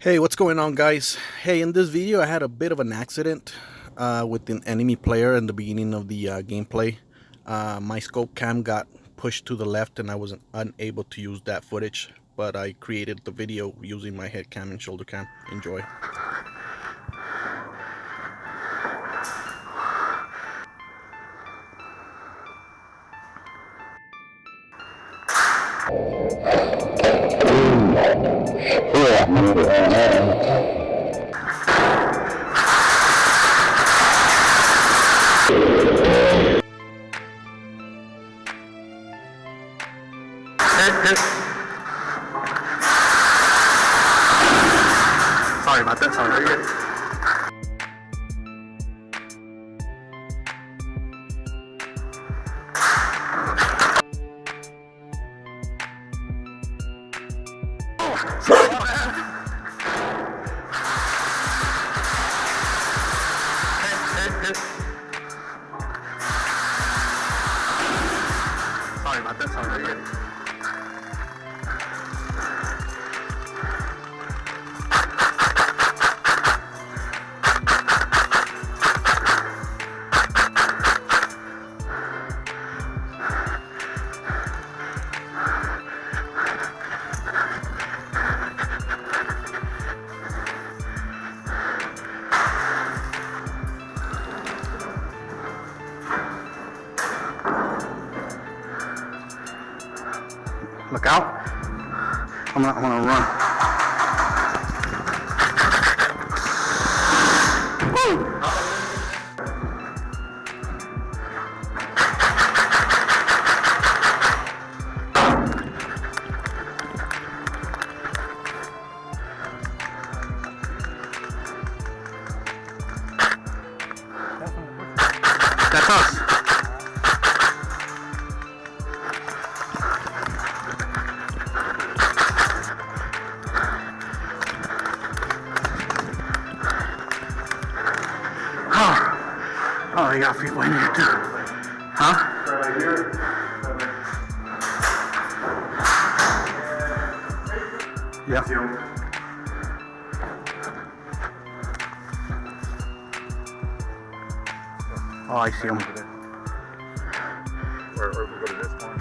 Hey, what's going on, guys? Hey, in this video I had a bit of an accident with an enemy player in the beginning of the gameplay. My scope cam got pushed to the left and I was unable to use that footage, but I created the video using my head cam and shoulder cam. Enjoy. Sorry about that. Sorry. Sorry about that. Sorry. Look out. I'm gonna run. Woo! That's us. Oh, they got people in here too. Huh? Right here. Yeah. Oh, I see them. Or we go to this one.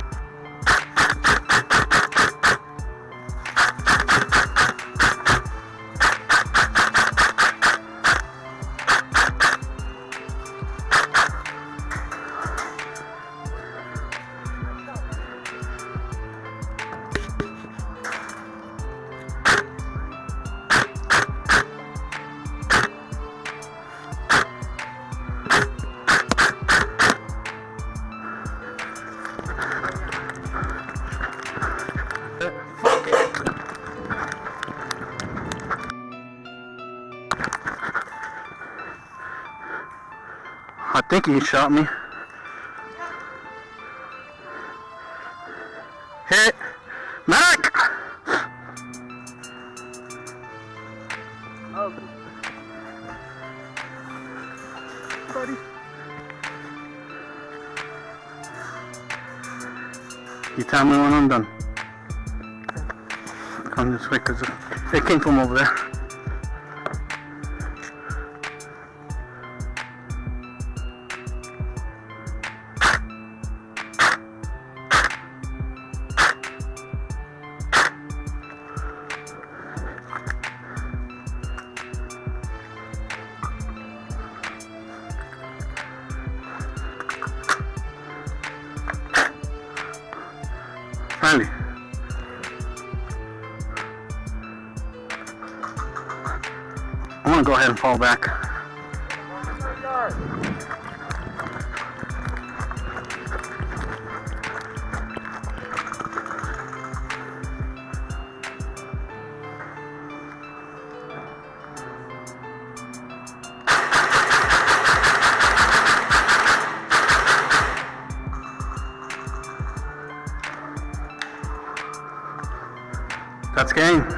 I think he shot me. Hit! Mac! Oh, Buddy. You tell me when I'm done. Come this way because it came from over there. Friendly. I'm gonna go ahead and fall back. That's game.